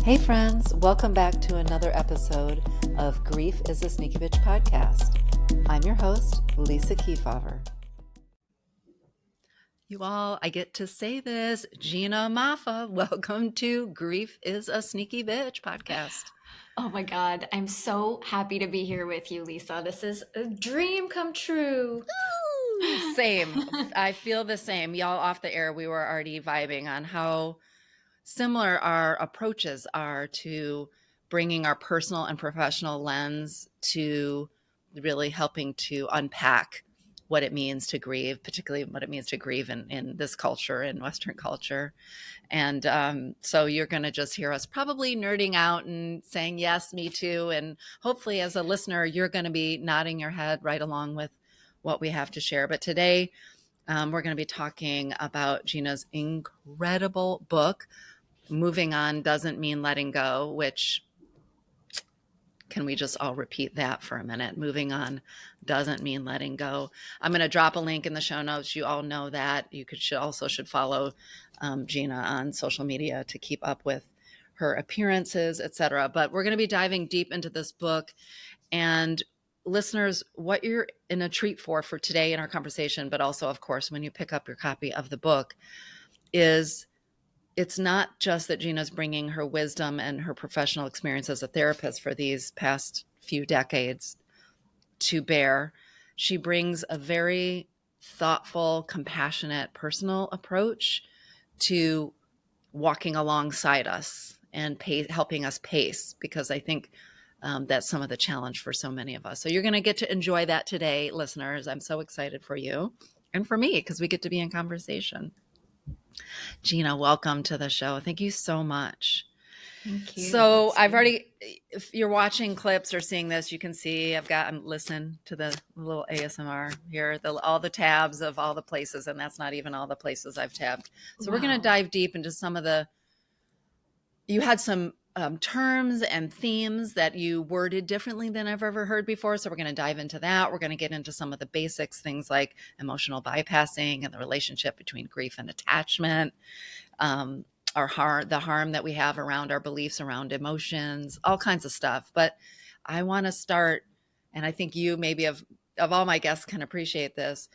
Hey friends, welcome back to another episode of Grief is a Sneaky Bitch podcast. I'm your host, Lisa Keefauver. You all, I get to say this, Gina Moffa, welcome to Grief is a Sneaky Bitch podcast. Oh my God, I'm so happy to be here with you, Lisa. This is a dream come true. Ooh, same. I feel the same. Y'all off the air, we were already vibing on how similar our approaches are to bringing our personal and professional lens to really helping to unpack what it means to grieve, particularly what it means to grieve in this culture, in Western culture. And so you're going to just hear us probably nerding out and saying, yes, me too. And hopefully as a listener, you're going to be nodding your head right along with what we have to share. But today we're going to be talking about Gina's incredible book, Moving On Doesn't Mean Letting Go, which, can we just all repeat that for a minute? Moving on doesn't mean letting go. I'm going to drop a link in the show notes. You all know that. You should follow Gina on social media to keep up with her appearances, etc. But we're going to be diving deep into this book. And listeners, what you're in a treat for today in our conversation, but also, of course, when you pick up your copy of the book, is it's not just that Gina's bringing her wisdom and her professional experience as a therapist for these past few decades to bear. She brings a very thoughtful, compassionate, personal approach to walking alongside us and helping us pace, because I think that's some of the challenge for so many of us. So you're going to get to enjoy that today, listeners. I'm so excited for you and for me, because we get to be in conversation. Gina, welcome to the show. Thank you so much. Thank you. So if you're watching clips or seeing this, you can see I'm listening to the little ASMR here, all the tabs of all the places, and that's not even all the places I've tabbed. So We're going to dive deep into some of you had some terms and themes that you worded differently than I've ever heard before. So we're going to dive into that. We're going to get into some of the basics, things like emotional bypassing and the relationship between grief and attachment, the harm that we have around our beliefs around emotions, all kinds of stuff. But I want to start, and I think you maybe of all my guests can appreciate this,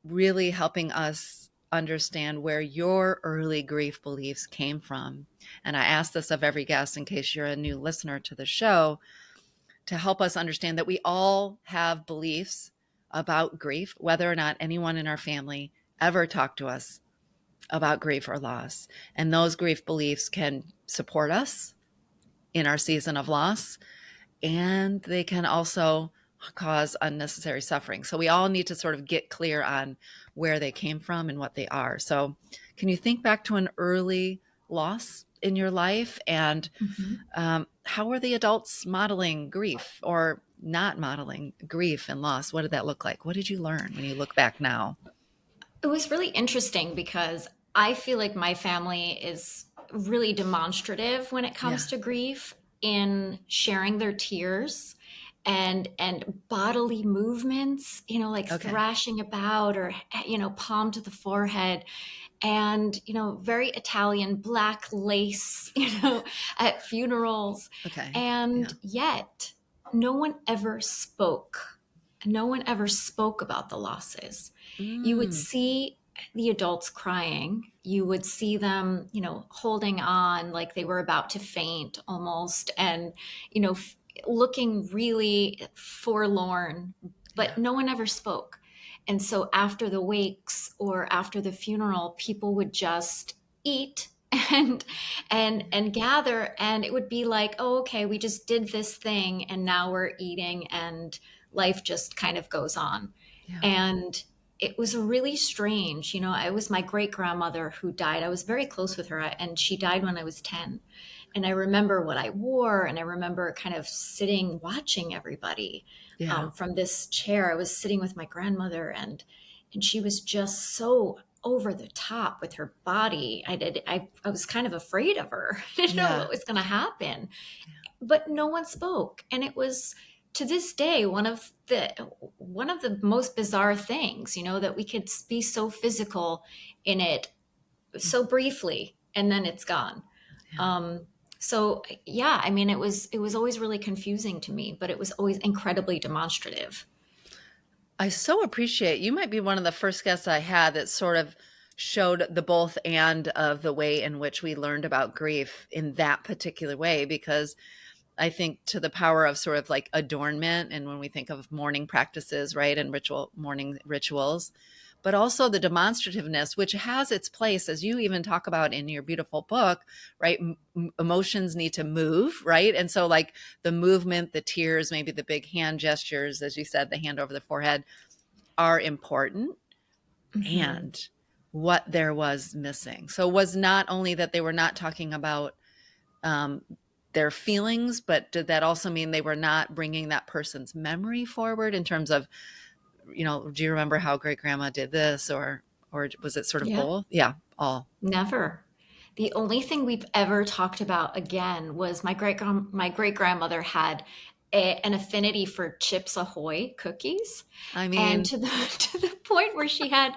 really helping us understand where your early grief beliefs came from. And I ask this of every guest in case you're a new listener to the show, to help us understand that we all have beliefs about grief, whether or not anyone in our family ever talked to us about grief or loss. And those grief beliefs can support us in our season of loss, and they can also cause unnecessary suffering. So we all need to sort of get clear on where they came from and what they are. So can you think back to an early loss in your life, and how were the adults modeling grief or not modeling grief and loss? What did that look like? What did you learn when you look back now? It was really interesting because I feel like my family is really demonstrative when it comes to grief, in sharing their tears and bodily movements, like thrashing about, or palm to the forehead, and very Italian black lace, at funerals. Yet no one ever spoke about the losses. You would see the adults crying. You would see them, holding on like they were about to faint almost, and, looking really forlorn, but no one ever spoke. And so after the wakes or after the funeral, people would just eat and gather, and it would be like, oh, okay, we just did this thing and now we're eating, and life just kind of goes on. And it was really strange. It was my great grandmother who died. I was very close with her, and she died when I was 10. And I remember what I wore, and I remember kind of sitting, watching everybody from this chair. I was sitting with my grandmother, and she was just so over the top with her body. I was kind of afraid of her. I didn't know what was going to happen, but no one spoke. And it was, to this day, one of the most bizarre things, that we could be so physical in it so briefly, and then it's gone. So yeah, I mean, it was always really confusing to me, but it was always incredibly demonstrative. I so appreciate you might be one of the first guests I had that sort of showed the both and of the way in which we learned about grief in that particular way, because I think to the power of sort of like adornment, and when we think of mourning practices, right, and mourning rituals, but also the demonstrativeness, which has its place, as you even talk about in your beautiful book, right? Emotions need to move, right? And so, like the movement, the tears, maybe the big hand gestures, as you said, the hand over the forehead, are important. Hmm. And what there was missing. So, was not only that they were not talking about um, their feelings, but did that also mean they were not bringing that person's memory forward in terms of, do you remember how great grandma did this, or was it sort of Yeah. both? Yeah, all. Never. The only thing we've ever talked about again was my great grandmother had an affinity for Chips Ahoy cookies, I and mean, to the to the point where she had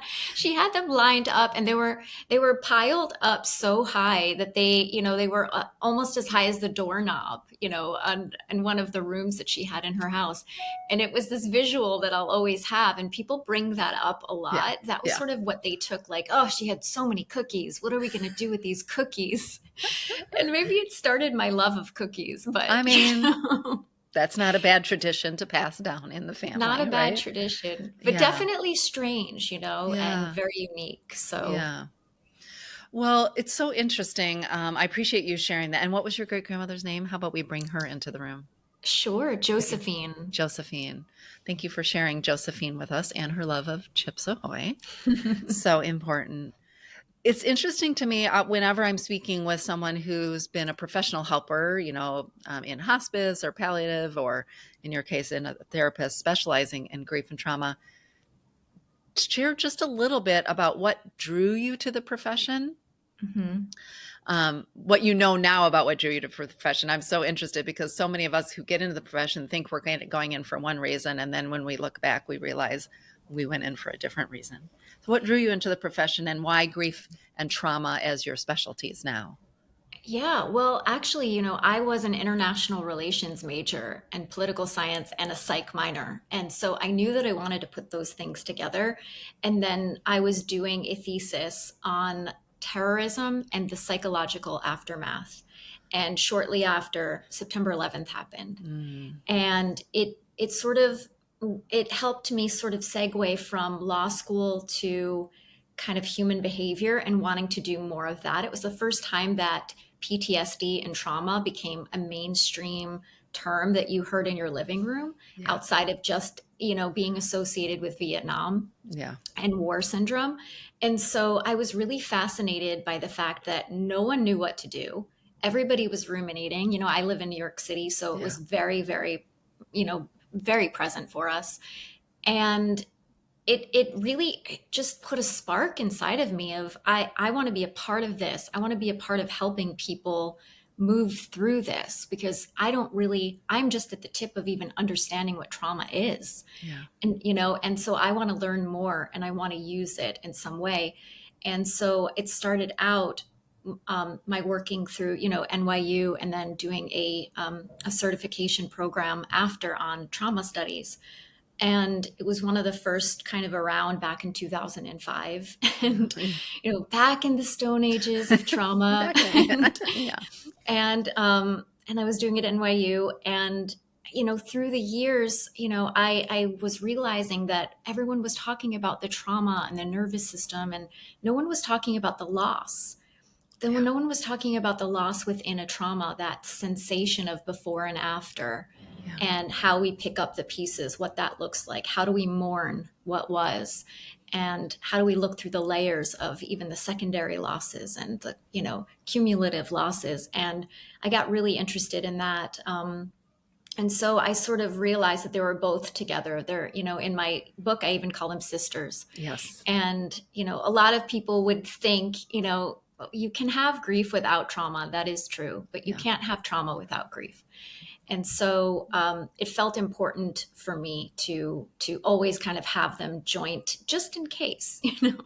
them lined up, and they were piled up so high that they were almost as high as the doorknob, on in one of the rooms that she had in her house. And it was this visual that I'll always have, and people bring that up a yeah, lot. That was yeah. sort of what they took, like, oh, she had so many cookies, what are we going to do with these cookies? And maybe it started my love of cookies, but I mean, that's not a bad tradition to pass down in the not a family, bad right? tradition, but Yeah, definitely strange, and yeah, very unique. So yeah. Well, it's so interesting. I appreciate you sharing that. And what was your great grandmother's name? How about we bring her into the room? sure, If you Josephine. Josephine. Thank you for sharing Josephine with us and her love of Chips Ahoy. So important. It's interesting to me whenever I'm speaking with someone who's been a professional helper, in hospice or palliative, or in your case, in a therapist specializing in grief and trauma, to share just a little bit about what drew you to the profession. Hmm. What you know now about what drew you to the profession. I'm so interested because so many of us who get into the profession think we're going in for one reason, and then when we look back, we realize we went in for a different reason. So, what drew you into the profession, and why grief and trauma as your specialties now? Yeah, well, actually, I was an international relations major and political science and a psych minor. And so I knew that I wanted to put those things together. And then I was doing a thesis on terrorism and the psychological aftermath. And shortly after, September 11th happened. Mm, And it helped me sort of segue from law school to kind of human behavior and wanting to do more of that. It was the first time that PTSD and trauma became a mainstream term that you heard in your living room, yeah, outside of just being associated with Vietnam yeah, and war syndrome. And so I was really fascinated by the fact that no one knew what to do. Everybody was ruminating. I live in New York City, so it yeah, was very, very, very present for us. And it really just put a spark inside of me of I want to be a part of this. I want to be a part of helping people move through this, because I'm just at the tip of even understanding what trauma is. yeah, And so I want to learn more, and I want to use it in some way. And so it started out, my working through NYU, and then doing a certification program after on trauma studies. And it was one of the first kind of around back in 2005, and yeah. back in the stone ages of trauma. Back then, yeah, and yeah, and I was doing it at NYU. And through the years, I was realizing that everyone was talking about the trauma and the nervous system, and no one was talking about the loss. Then when yeah, no one was talking about the loss within a trauma, that sensation of before and after, yeah, and how we pick up the pieces, what that looks like, how do we mourn what was, and how do we look through the layers of even the secondary losses and the cumulative losses. And I got really interested in that. And so I sort of realized that they were both together. They're, in my book, I even call them sisters. yes, And, a lot of people would think, you can have grief without trauma. That is true, but you yeah, can't have trauma without grief. And so it felt important for me to always kind of have them joint, just in case,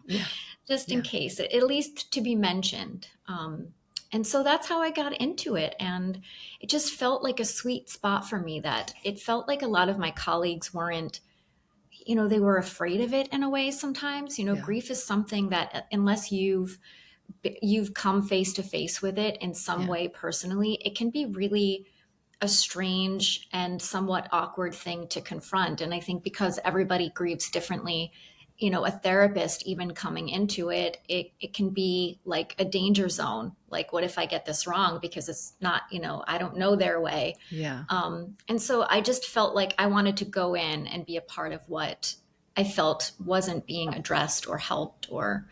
yeah, just in yeah, case, at least to be mentioned. And so that's how I got into it. And it just felt like a sweet spot for me, that it felt like a lot of my colleagues weren't, they were afraid of it in a way sometimes. Yeah. Grief is something that unless you've come face to face with it in some Yeah. way personally, it can be really a strange and somewhat awkward thing to confront. And I think because everybody grieves differently, a therapist even coming into it, it can be like a danger zone. Like, what if I get this wrong? Because it's not, I don't know their way. Yeah. And so I just felt like I wanted to go in and be a part of what I felt wasn't being addressed or helped or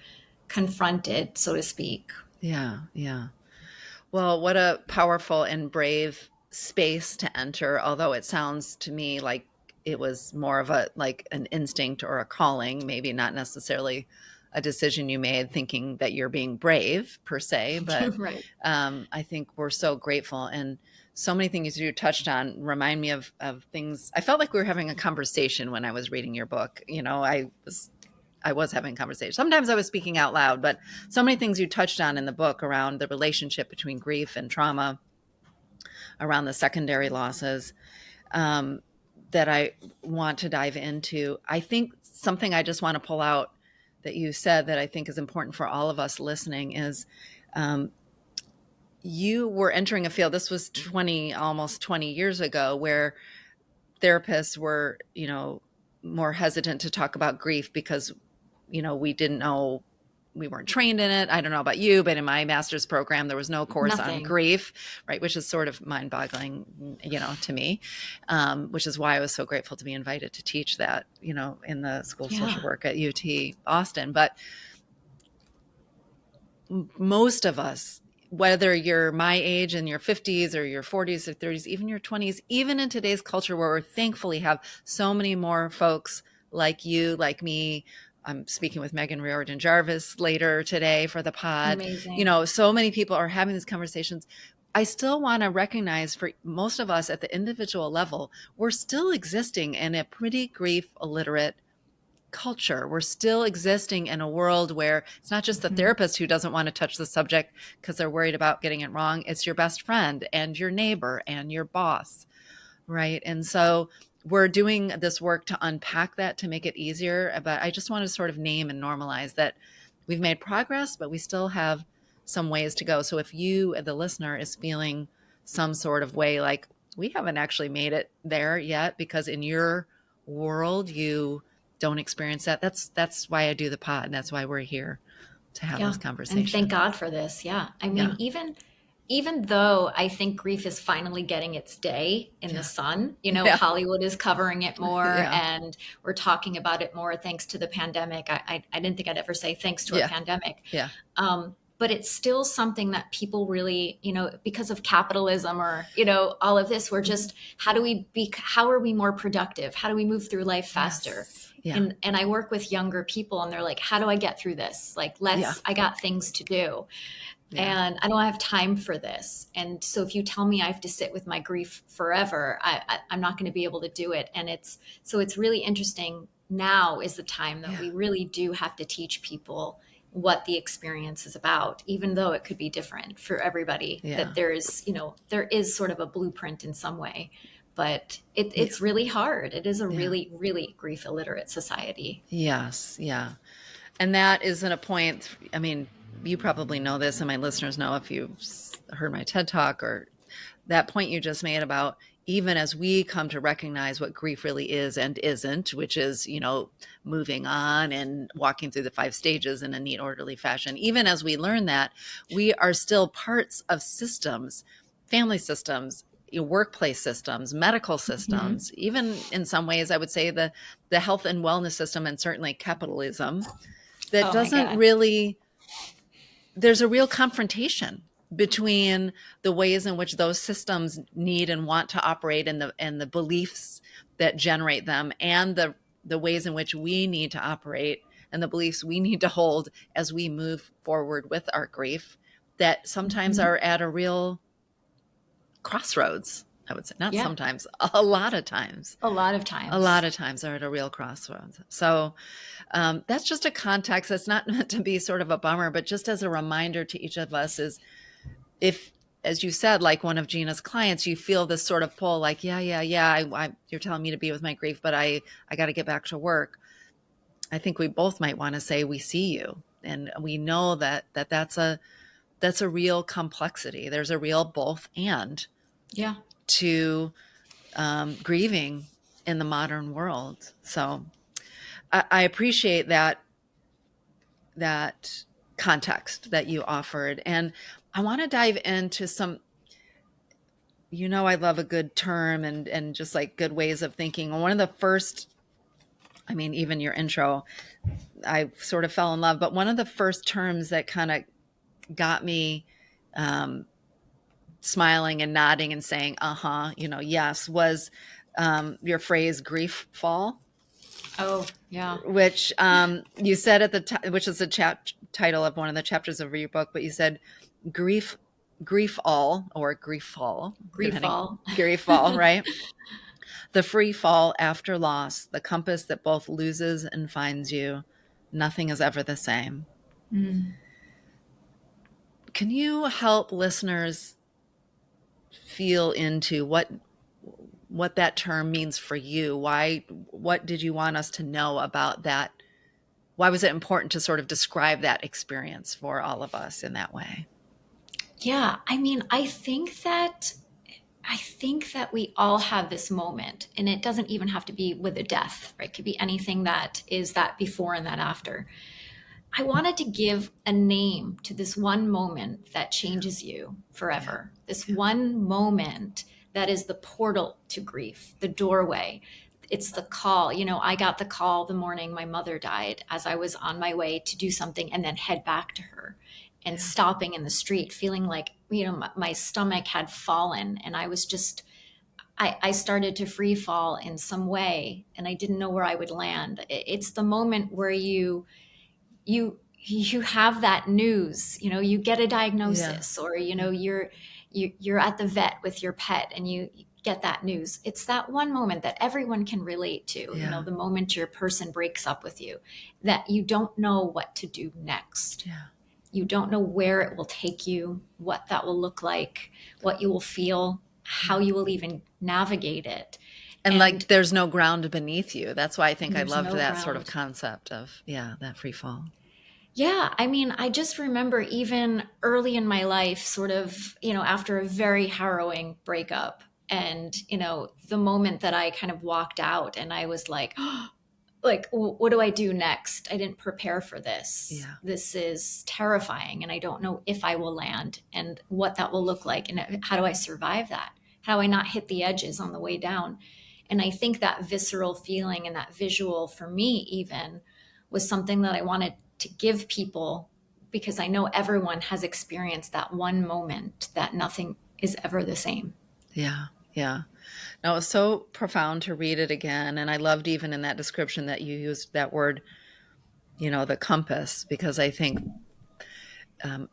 confronted, so to speak. Yeah. Yeah. Well, what a powerful and brave space to enter, although it sounds to me like it was more of a like an instinct or a calling, maybe not necessarily a decision you made thinking that you're being brave per se, but Right. I think we're so grateful. And so many things you touched on remind me of things. I felt like we were having a conversation when I was reading your book. I was having a conversation. Sometimes I was speaking out loud, but so many things you touched on in the book around the relationship between grief and trauma, around the secondary losses, um, that I want to dive into. I think something I just want to pull out that you said that I think is important for all of us listening is, um, you were entering a field. This was almost 20 years ago, where therapists were, more hesitant to talk about grief because, we didn't know, we weren't trained in it. I don't know about you, but in my master's program, there was no course on Nothing. grief, right? Which is sort of mind boggling, to me, which is why I was so grateful to be invited to teach that, in the School of Social Yeah. Work at UT Austin. But most of us, whether you're my age in your 50s or your 40s or 30s, even your 20s, even in today's culture where we thankfully have so many more folks like you, like me. I'm speaking with Megan Riordan Jarvis later today for the pod. Amazing. So many people are having these conversations. I still want to recognize, for most of us at the individual level, we're still existing in a pretty grief illiterate culture. We're still existing in a world where it's not just the Mhm. therapist who doesn't want to touch the subject because they're worried about getting it wrong. It's your best friend and your neighbor and your boss, right? And so we're doing this work to unpack that, to make it easier. But I just want to sort of name and normalize that we've made progress, but we still have some ways to go. So if you, the listener, is feeling some sort of way like we haven't actually made it there yet because in your world you don't experience that, that's why I do the pod, and that's why we're here to have Yeah. this And thank conversation. God for this. Yeah. I mean, Yeah. even though I think grief is finally getting its day in the Yeah. sun, Yeah. Hollywood is covering it more Yeah. and we're talking about it more thanks to the pandemic. I didn't think I'd ever say thanks to a Yeah. pandemic. Yeah. But it's still something that people really, because of capitalism or, all of this, we're just, how are we more productive? How do we move through life faster? Yes. Yeah. And I work with younger people and they're like, how do I get through this? Like, Yeah. I got things to do Yeah. and I don't have time for this. And so if you tell me I have to sit with my grief forever, I'm not going to be able to do it. And it's really interesting. Now is the time that Yeah. we really do have to teach people what the experience is about, even though it could be different for everybody, Yeah. that there is sort of a blueprint in some way, but Yeah. it's really hard. It is a Yeah. really, really grief illiterate society. Yes. Yeah. And that isn't a point. I mean, you probably know this, and my listeners know if you've heard my TED Talk, or that point you just made about even as we come to recognize what grief really is and isn't, which is, moving on and walking through the 5 stages in a neat, orderly fashion. Even as we learn that, we are still parts of systems, family systems, workplace systems, medical Mhm. systems, even in some ways, I would say the health and wellness system, and certainly capitalism, that Oh my doesn't God. really, there's a real confrontation between the ways in which those systems need and want to operate, and the beliefs that generate them, and the ways in which we need to operate and the beliefs we need to hold as we move forward with our grief, that sometimes Mhm. are at a real crossroads. I would say not Yeah, sometimes, a lot of times. a lot of A lot times. of times are at a real crossroads. So that's just a context. That's not meant to be sort of a bummer, but just as a reminder to each of us is if, as you said, like one of Gina's clients, you feel this sort of pull, like, you're telling me to be with my grief, but I got to get back to work. I think we both might want to say, we see you. And we know that's a real complexity. There's a real both and Yeah. to grieving in the modern world. So I appreciate that context that you offered. And I want to dive into some, I love a good term and just like good ways of thinking. One of the first, even your intro, I sort of fell in love, but one of the first terms that kind of got me smiling and nodding and saying, yes, was your phrase grief fall, Oh, yeah. which you said at the time, which is the title of one of the chapters of your book, but you said grief, grief all, or grief fall, Grief depending, fall. grief fall, right? The free fall after loss, the compass that both loses and finds you. Nothing is ever the same. Mm. Can you help listeners feel into what that term means for you? What did you want us to know about that? Why was it important to sort of describe that experience for all of us in that way? Yeah, I think that we all have this moment, and it doesn't even have to be with a death, right? It could be anything that is that before and that after. I wanted to give a name to this one moment that changes you Yeah. forever. This Yeah. one moment that is the portal to grief, the doorway. It's the call. I got the call the morning my mother died as I was on my way to do something and then head back to her, and Yeah. stopping in the street, feeling like, my stomach had fallen, and I was just, I started to free fall in some way, and I didn't know where I would land. It's the moment where you have that news, you get a Yeah. diagnosis, or Yeah. you're at the vet with your pet and you get that news. It's that one moment that everyone can relate to, Yeah. the moment your person breaks up with you, that you don't know what to do next. Yeah. You don't know where it will take you, what that will look like, what you will feel, how you will even navigate it. And like, And there's no ground beneath you. That's why I think I there's loved no that sort of ground. concept of, that free fall. Yeah, I just remember even early in my life, sort of, after a very harrowing breakup, and, the moment that I kind of walked out and I was like, like, what do I do next? I didn't prepare for this. Yeah. This is terrifying, and I don't know if I will land and what that will look like. And how do I survive that? How do I not hit the edges on the way down? And I think that visceral feeling and that visual for me, even, was something that I wanted to give people, because I know everyone has experienced that one moment that nothing is ever the same. Yeah. Yeah. No, it was so profound to read it again. And I loved even in that description that you used that word, the compass, because I think,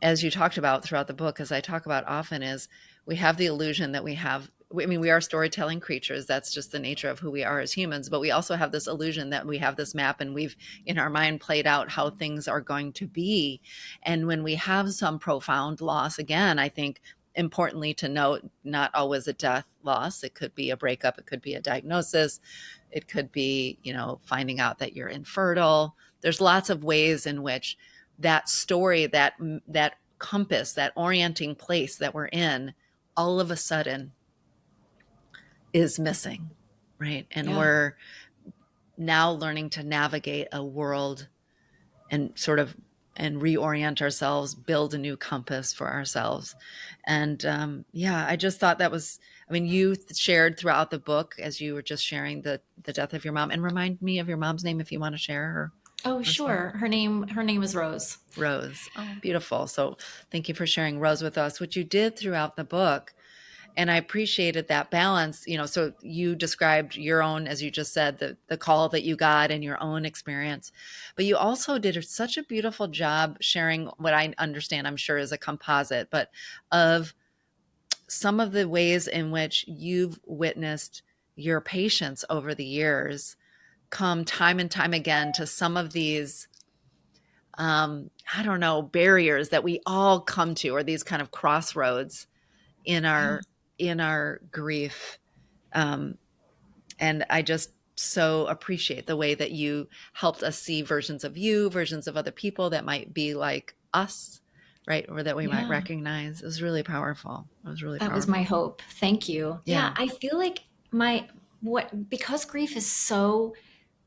as you talked about throughout the book, as I talk about often, is we have the illusion that we have. We are storytelling creatures. That's just the nature of who we are as humans. But we also have this illusion that we have this map and we've in our mind played out how things are going to be. And when we have some profound loss, again, I think importantly to note, not always a death loss. It could be a breakup. It could be a diagnosis. It could be, finding out that you're infertile. There's lots of ways in which that story, that compass, that orienting place that we're in, all of a sudden is missing, right? And Yeah. we're now learning to navigate a world and sort of and reorient ourselves, build a new compass for ourselves. And I just thought that was, you shared throughout the book as you were just sharing the death of your mom. And remind me of your mom's name if you want to share Oh, her story. sure. Her name is Rose. Rose. Oh, beautiful. So thank you for sharing Rose with us, what you did throughout the book. And I appreciated that balance, so you described your own, as you just said, the call that you got and your own experience, but you also did such a beautiful job sharing what I understand, I'm sure, is a composite, but of some of the ways in which you've witnessed your patients over the years come time and time again to some of these I don't know, barriers that we all come to, or these kind of crossroads in Yeah. our grief. Um, and I just so appreciate the way that you helped us see versions of you, versions of other people that might be like us, right? Or that we might Yeah. recognize. It was really powerful. It was really That was my powerful. hope. Thank you. Yeah, Yeah. I feel like my what because grief is so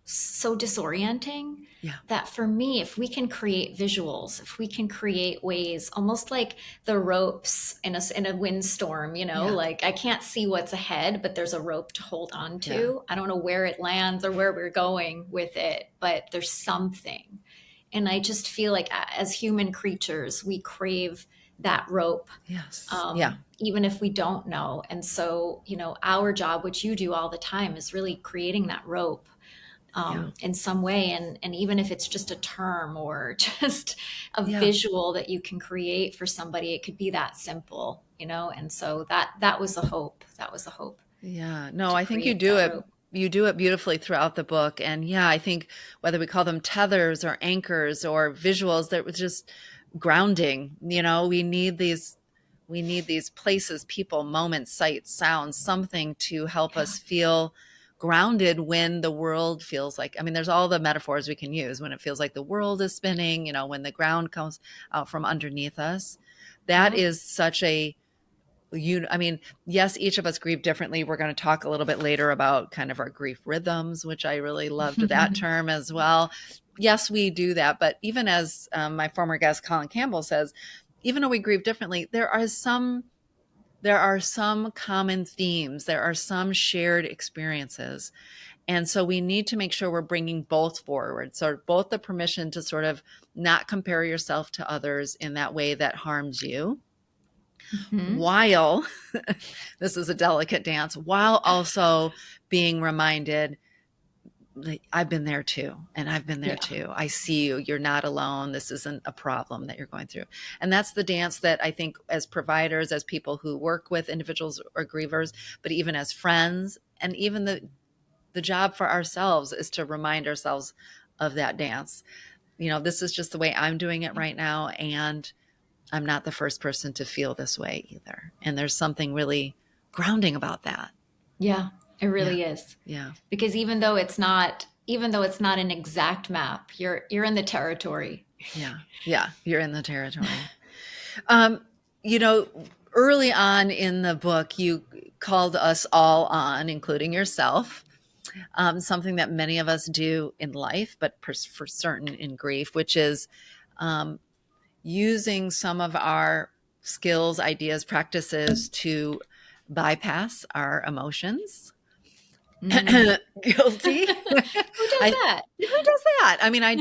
disorienting, Yeah. that for me, if we can create visuals, if we can create ways, almost like the ropes in a windstorm, Yeah. like I can't see what's ahead, but there's a rope to hold on Yeah. to. I don't know where it lands or where we're going with it, but there's something. And I just feel like as human creatures, we crave that rope, Yes. Yeah. even if we don't know. And so, our job, which you do all the time, is really creating that rope, Yeah. in some way. And even if it's just a term or just a Yeah. visual that you can create for somebody, it could be that simple, And so that was the hope. That was the hope, Yeah. No, to I think you create do that it. rope. You do it beautifully throughout the book. And yeah, I think whether we call them tethers or anchors or visuals, that was just grounding. We need these places, people, moments, sights, sounds, something to help Yeah. us feel grounded when the world feels like, I mean, there's all the metaphors we can use when it feels like the world is spinning, when the ground comes out from underneath us. That Yeah. is such a I mean, yes, each of us grieve differently. We're going to talk a little bit later about kind of our grief rhythms, which I really loved that term as well. Yes, we do that. But even as my former guest, Colin Campbell, says, even though we grieve differently, there are some common themes. There are some shared experiences. And so we need to make sure we're bringing both forward. So both the permission to sort of not compare yourself to others in that way that harms you, Hmm. while this is a delicate dance, while also being reminded, like, I've been there too, and I've been there Yeah. too. I see you. You're not alone. This isn't a problem that you're going through. And that's the dance that I think, as providers, as people who work with individuals or grievers, but even as friends, and even the job for ourselves is to remind ourselves of that dance. This is just the way I'm doing it right now, and I'm not the first person to feel this way either. And there's something really grounding about that. Yeah, it Yeah. really is. Yeah. Because even though it's not an exact map, you're in the territory. Yeah. Yeah. You're in the territory. Um, you know, Early on in the book, you called us all on, including yourself, something that many of us do in life, but for certain in grief, which is um, using some of our skills, ideas, practices to bypass our emotions. Mm. Guilty. Who does I that? Who does that? I mean, I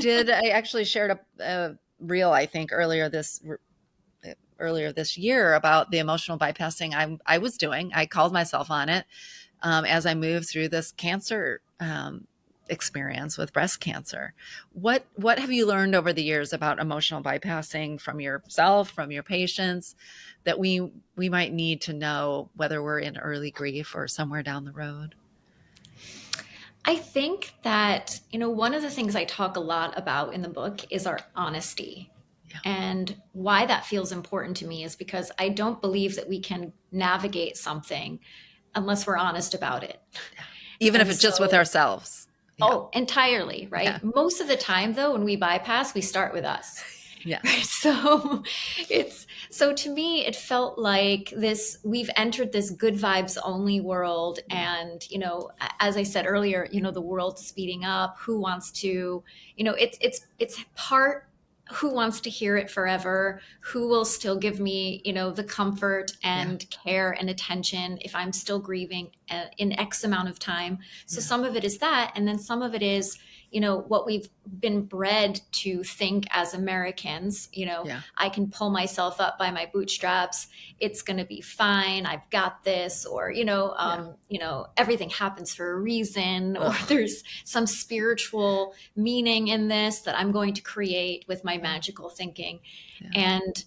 actually shared a reel, I think, earlier this year about the emotional bypassing I was doing. I called myself on it as I moved through this cancer experience with breast cancer. What have you learned over the years about emotional bypassing from yourself, from your patients, that we might need to know, whether we're in early grief or somewhere down the road? I think that, one of the things I talk a lot about in the book is our honesty. Yeah. And why that feels important to me is because I don't believe that we can navigate something unless we're honest about it. Even if And it's just with so, ourselves. Yeah. oh, entirely, Yeah. right? Most of the time, though, when we bypass, we start with us. Right. Yes. So to me, it felt like we've entered this good vibes only world. And, as I said earlier, the world's speeding up. Who wants to, it's part who wants to hear it forever, who will still give me, the comfort Yeah. and care and attention if I'm still grieving in X amount of time. So Yeah. some of it is that. And then some of it is, what we've been bred to think as Americans. Yeah. I can pull myself up by my bootstraps. It's going to be fine. I've got this. Or, Yeah. everything happens for a reason, or Ugh. there's some spiritual meaning in this that I'm going to create with my Yeah. magical thinking. Yeah. And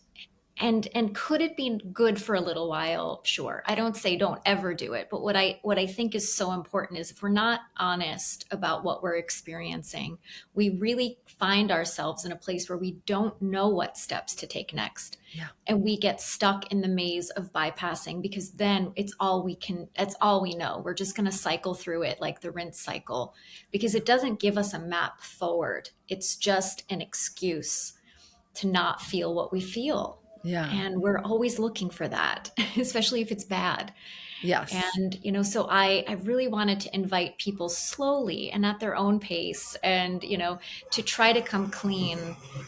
And could it be good for a little while? Sure. I don't say don't ever do it, but what I think is so important is if we're not honest about what we're experiencing, we really find ourselves in a place where we don't know what steps to take next. Yeah. And we get stuck in the maze of bypassing, because then that's all we know. We're just going to cycle through it like the rinse cycle, because it doesn't give us a map forward. It's just an excuse to not feel what we feel. Yeah. And we're always looking for that, especially if it's bad. Yes. And, so I really wanted to invite people slowly and at their own pace, and, to try to come clean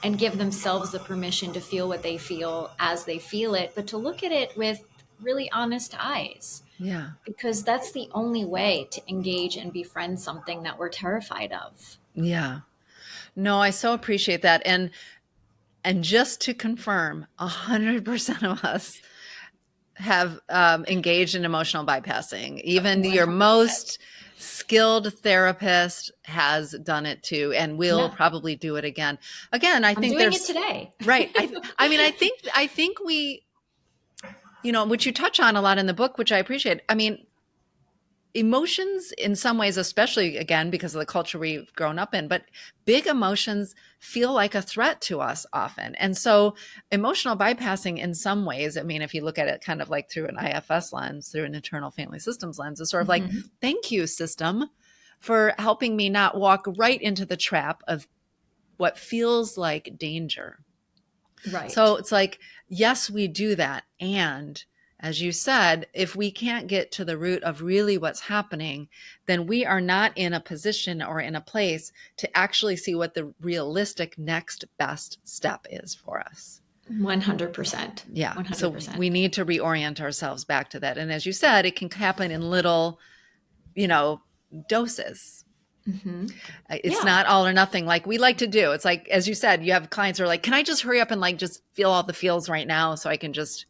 and give themselves the permission to feel what they feel as they feel it, but to look at it with really honest eyes, Yeah. because that's the only way to engage and befriend something that we're terrified of. Yeah. No, I so appreciate that. And just to confirm, 100% of us have engaged in emotional bypassing. Even your 100%. most skilled therapist has done it too, and will Yeah. probably do it again. Again, I I'm think doing it there's today. right. I mean, I think we, which you touch on a lot in the book, which I appreciate. I mean, emotions in some ways, especially again because of the culture we've grown up in, but big emotions feel like a threat to us often. And so emotional bypassing in some ways, I mean, if you look at it kind of like through an IFS lens, through an internal family systems lens, is sort of like, thank you, system, for helping me not walk right into the trap of what feels like danger. Right. So it's like, yes, we do that. And as you said, if we can't get to the root of really what's happening, then we are not in a position or in a place to actually see what the realistic next best step is for us. 100%. Yeah. 100%. So we need to reorient ourselves back to that. And as you said, it can happen in little, doses. It's Yeah. not all or nothing like we like to do. It's like, as you said, you have clients who are like, can I just hurry up and like just feel all the feels right now so I can just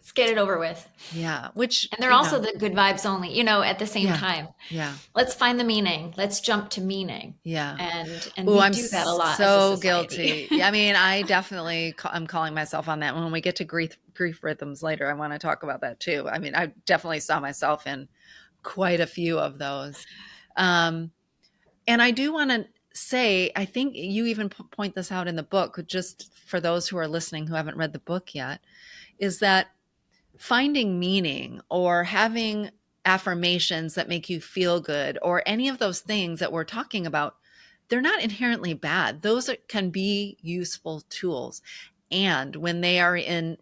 Let's get it over with. Yeah, which, And they're also the good vibes only, at the same time. Yeah. Let's find the meaning. Let's jump to meaning. Yeah. And Oh, we I'm do that a lot as a so society. guilty. I mean, I definitely, I'm calling myself on that. When we get to grief rhythms later, I want to talk about that too. I mean, I definitely saw myself in quite a few of those. And I do want to say, I think you even point this out in the book, just for those who are listening who haven't read the book yet, is that finding meaning or having affirmations that make you feel good or any of those things that we're talking about, they're not inherently bad. Those can be useful tools. And when they are in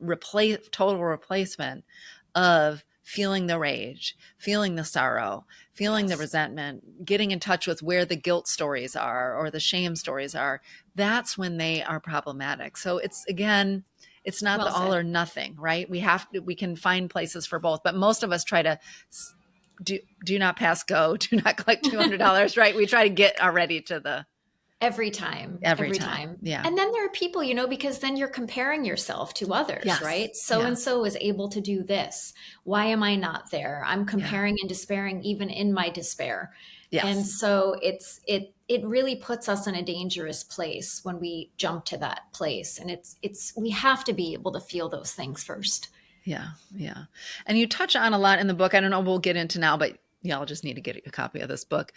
total replacement of feeling the rage, feeling the sorrow, feeling the resentment, getting in touch with where the guilt stories are or the shame stories are, that's when they are problematic. So it's, again, it's not the all or nothing, right? We can find places for both, but most of us try to do not pass go, do not collect $200, right? We try to get already to the Every time. Yeah. And then there are people, because then you're comparing yourself to others, Yes. right? So and so is able to do this. Why am I not there? I'm comparing and despairing even in my despair. Yes. And so it really puts us in a dangerous place when we jump to that place. And we have to be able to feel those things first. Yeah. Yeah. And you touch on a lot in the book. I don't know, we'll get into now, but I'll just need to get a copy of this book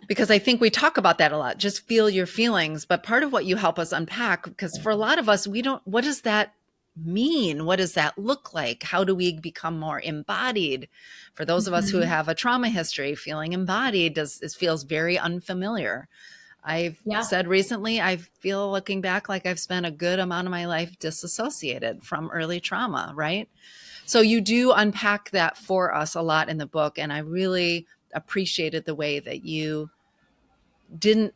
because I think we talk about that a lot. Just feel your feelings. But part of what you help us unpack, because for a lot of us, what does that mean? What does that look like? How do we become more embodied? For those of us who have a trauma history, feeling embodied feels very unfamiliar. I've said recently, I feel looking back like I've spent a good amount of my life disassociated from early trauma, right? So you do unpack that for us a lot in the book. And I really appreciated the way that you didn't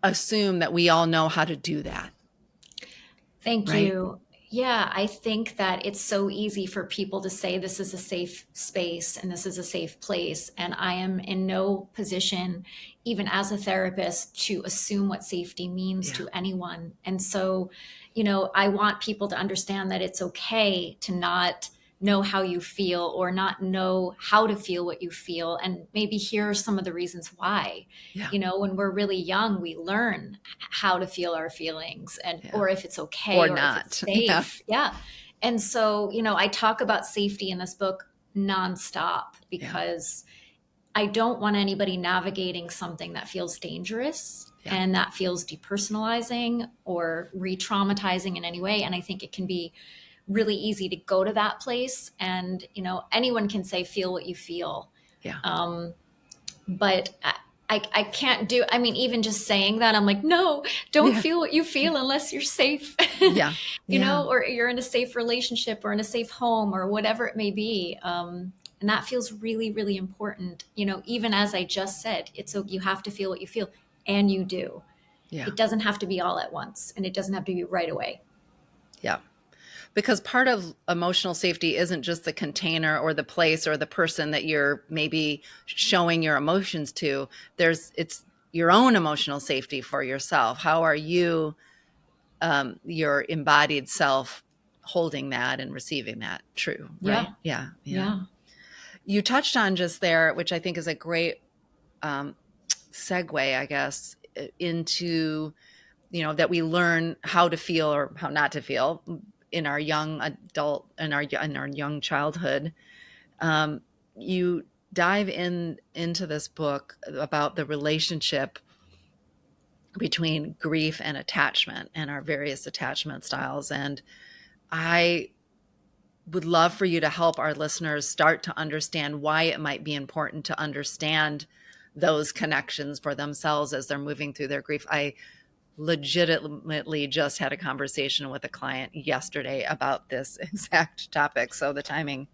assume that we all know how to do that. Thank you. Yeah, I think that it's so easy for people to say this is a safe space and this is a safe place. And I am in no position, even as a therapist, to assume what safety means to anyone. And so, I want people to understand that it's okay to not know how you feel or not know how to feel what you feel. And maybe here are some of the reasons why. Yeah. When we're really young, we learn how to feel our feelings, and Yeah. or if it's okay Or or if it's not. Yeah. safe. Yeah. And so, I talk about safety in this book nonstop Yeah. because I don't want anybody navigating something that feels dangerous Yeah. and that feels depersonalizing or re-traumatizing in any way. And I think it can be really easy to go to that place, and anyone can say feel what you feel. Yeah. But I can't do, I mean, even just saying that, I'm like, no, don't Yeah. feel what you feel unless you're safe. Yeah. Yeah. Or you're in a safe relationship or in a safe home or whatever it may be. And that feels really, really important. Even as I just said, you have to feel what you feel, and you do. Yeah. It doesn't have to be all at once, and it doesn't have to be right away. Yeah. Because part of emotional safety isn't just the container or the place or the person that you're maybe showing your emotions to. It's your own emotional safety for yourself. How are you, your embodied self, holding that and receiving that? True, Yeah. right? Yeah, yeah. Yeah. You touched on just there, which I think is a great segue, I guess, into that we learn how to feel or how not to feel in our young adult in our young childhood. You dive into this book about the relationship between grief and attachment and our various attachment styles, and I would love for you to help our listeners start to understand why it might be important to understand those connections for themselves as they're moving through their grief. I legitimately just had a conversation with a client yesterday about this exact topic, so the timing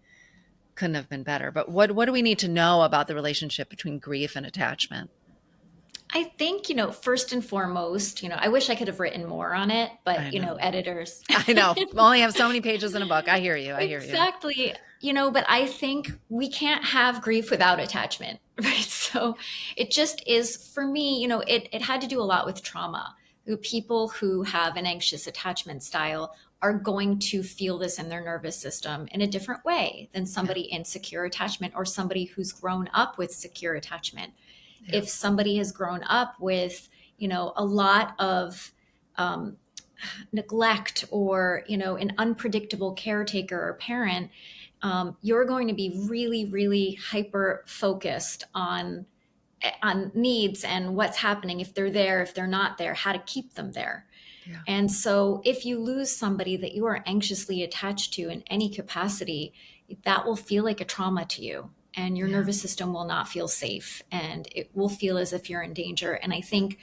couldn't have been better. But what do we need to know about the relationship between grief and attachment? I think, first and foremost, I wish I could have written more on it, but, I know. editors. I know. We only have so many pages in a book. I hear you. I hear you. Exactly. But I think we can't have grief without attachment, right? So it just is, for me, it had to do a lot with trauma. The people who have an anxious attachment style are going to feel this in their nervous system in a different way than Yeah. somebody in secure attachment or somebody who's grown up with secure attachment. Yeah. If somebody has grown up with, a lot of neglect or, an unpredictable caretaker or parent, you're going to be really, really hyper focused on needs and what's happening, if they're there, if they're not there, how to keep them there. Yeah. And so if you lose somebody that you are anxiously attached to in any capacity, that will feel like a trauma to you. And your Yeah. nervous system will not feel safe, and it will feel as if you're in danger. And I think,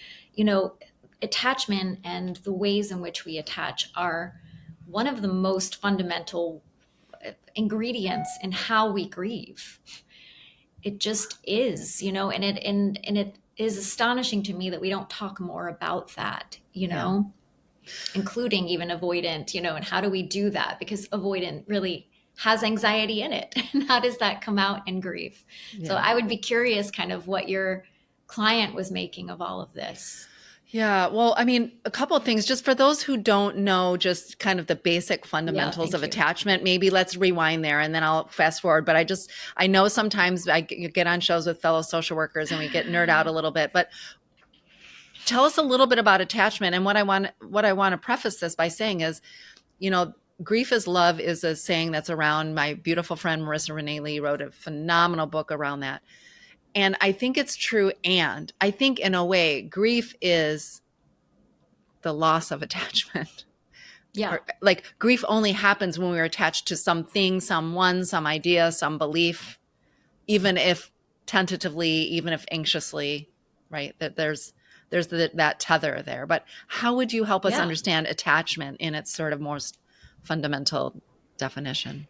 attachment and the ways in which we attach are one of the most fundamental ingredients in how we grieve. It just is, and it is astonishing to me that we don't talk more about that, Yeah. including even avoidant, and how do we do that? Because avoidant really has anxiety in it. And how does that come out in grief? So Yeah. I would be curious kind of what your client was making of all of this. Yeah. Well, I mean, a couple of things just for those who don't know, just kind of the basic Yeah, fundamentals of thank you. attachment. Maybe let's rewind there and then I'll fast forward. But I know sometimes I get on shows with fellow social workers and we get nerd out a little bit, but tell us a little bit about attachment. And what I want to preface this by saying is, grief is love is a saying that's around. My beautiful friend Marissa Renee Lee wrote a phenomenal book around that. And I think it's true. And I think in a way, grief is the loss of attachment. Yeah. Or, like, grief only happens when we're attached to something, someone, some idea, some belief, even if tentatively, even if anxiously, right? That there's that tether there. But how would you help us Yeah. understand attachment in its sort of most fundamental definition?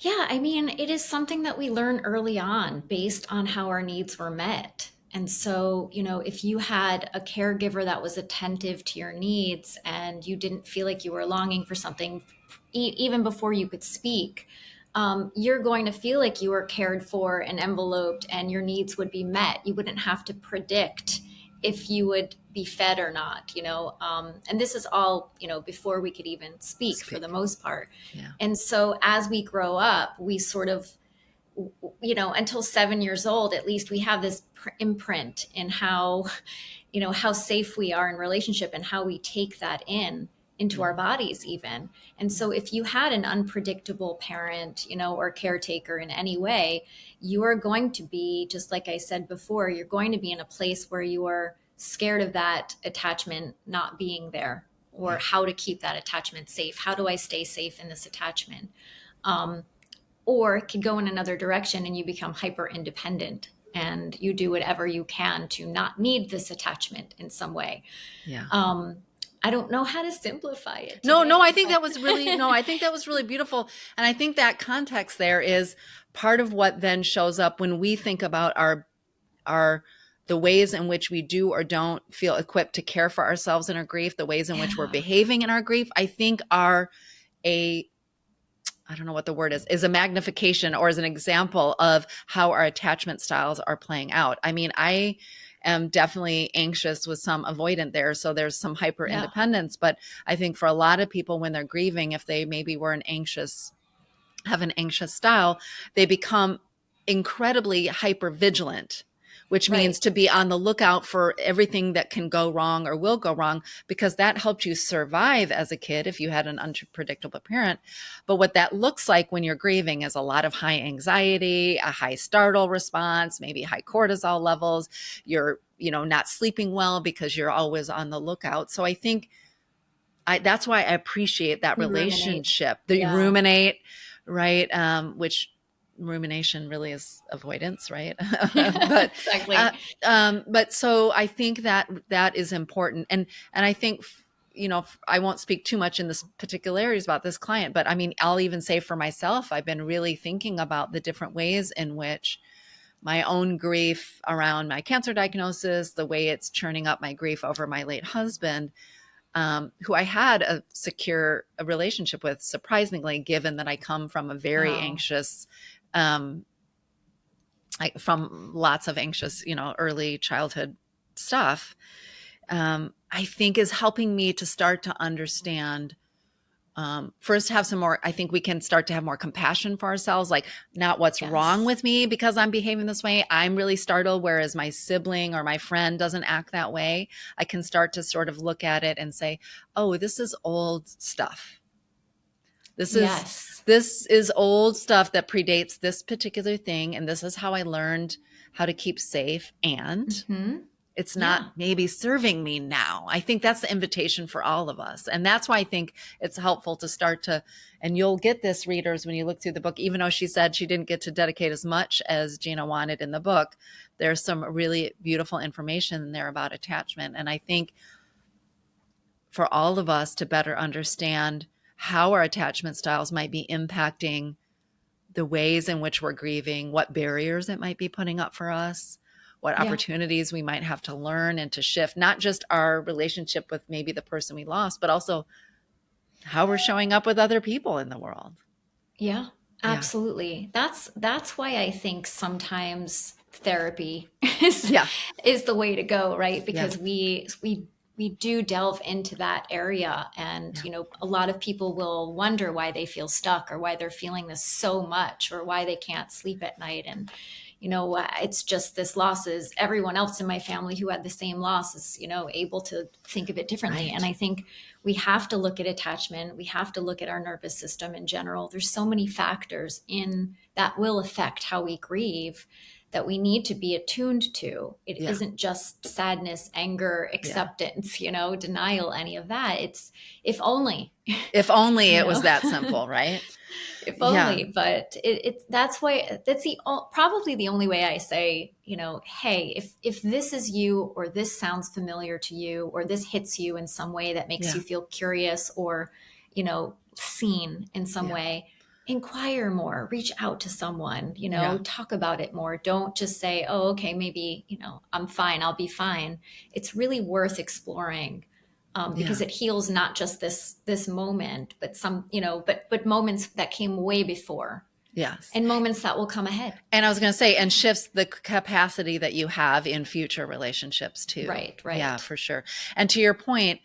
Yeah, I mean, it is something that we learn early on based on how our needs were met. And so, if you had a caregiver that was attentive to your needs and you didn't feel like you were longing for something even before you could speak, you're going to feel like you were cared for and enveloped and your needs would be met. You wouldn't have to predict if you would be fed or not, and this is all, before we could even speak for the Speak. most part. Yeah. And so as we grow up, we sort of, until 7 years old, at least we have this imprint in how, how safe we are in relationship and how we take that into our bodies even. And so if you had an unpredictable parent, or caretaker in any way, you are going to be, just like I said before, you're going to be in a place where you are scared of that attachment not being there, or Yeah. how to keep that attachment safe. How do I stay safe in this attachment? Or it could go in another direction and you become hyper independent and you do whatever you can to not need this attachment in some way. Yeah. I don't know how to simplify it No, today, I think that was really, I think that was really beautiful. And I think that context there is part of what then shows up when we think about the ways in which we do or don't feel equipped to care for ourselves in our grief, the ways in which we're Yeah. behaving in our grief, I think are I don't know what the word is a magnification or as an example of how our attachment styles are playing out. I mean, I am definitely anxious with some avoidant there. So there's some hyper Yeah. independence. But I think for a lot of people, when they're grieving, if they maybe have an anxious style, they become incredibly hyper vigilant, which means Right. to be on the lookout for everything that can go wrong or will go wrong, because that helped you survive as a kid if you had an unpredictable parent. But what that looks like when you're grieving is a lot of high anxiety, a high startle response, maybe high cortisol levels. You're, not sleeping well because you're always on the lookout. So I think that's why I appreciate that You ruminate. relationship that you Yeah. ruminate, right? Which rumination really is avoidance, right? Exactly. But so I think that is important, and I think I won't speak too much in this particularities about this client, but I mean, I'll even say for myself, I've been really thinking about the different ways in which my own grief around my cancer diagnosis, the way it's churning up my grief over my late husband, who I had a secure relationship with, surprisingly, given that I come from a very Wow. anxious, from lots of anxious, early childhood stuff, I think is helping me to start to understand. First, have some more, I think we can start to have more compassion for ourselves, like not what's wrong Yes. with me because I'm behaving this way. I'm really startled, whereas my sibling or my friend doesn't act that way. I can start to sort of look at it and say, oh, this is old stuff. This is Yes. this is old stuff that predates this particular thing, and this is how I learned how to keep safe, and Hmm. it's not Yeah. maybe serving me now. I think that's the invitation for all of us. And that's why I think it's helpful to start to, and you'll get this, readers, when you look through the book, even though she said she didn't get to dedicate as much as Gina wanted in the book, there's some really beautiful information in there about attachment. And I think for all of us to better understand how our attachment styles might be impacting the ways in which we're grieving, what barriers it might be putting up for us, what Yeah. opportunities we might have to learn and to shift, not just our relationship with maybe the person we lost, but also how we're showing up with other people in the world. Yeah, Yeah. absolutely. That's why I think sometimes therapy is Yeah. is the way to go, right? Yeah. Because we do delve into that area, and Yeah. a lot of people will wonder why they feel stuck, or why they're feeling this so much, or why they can't sleep at night. And it's just this loss is everyone else in my family who had the same loss is, able to think of it differently. And Right. I think we have to look at attachment. We have to look at our nervous system in general. There's so many factors in that will affect how we grieve that we need to be attuned to. It Yeah. isn't just sadness, anger, Yeah. acceptance, denial, any of that. It's if only, If only you it know. was that simple, right? If Yeah. only. But that's why that's probably the only way I say, hey, if this is you, or this sounds familiar to you, or this hits you in some way that makes Yeah. you feel curious, or seen in some Yeah. way, inquire more, reach out to someone, Yeah. talk about it more. Don't just say, oh, okay, maybe, I'm fine, I'll be fine. It's really worth exploring, because Yeah. it heals not just this moment, but some, but moments that came way before. Yes. and moments that will come ahead. And I was going to say, and shifts the capacity that you have in future relationships too. Right, Yeah, right. for sure. And to your point,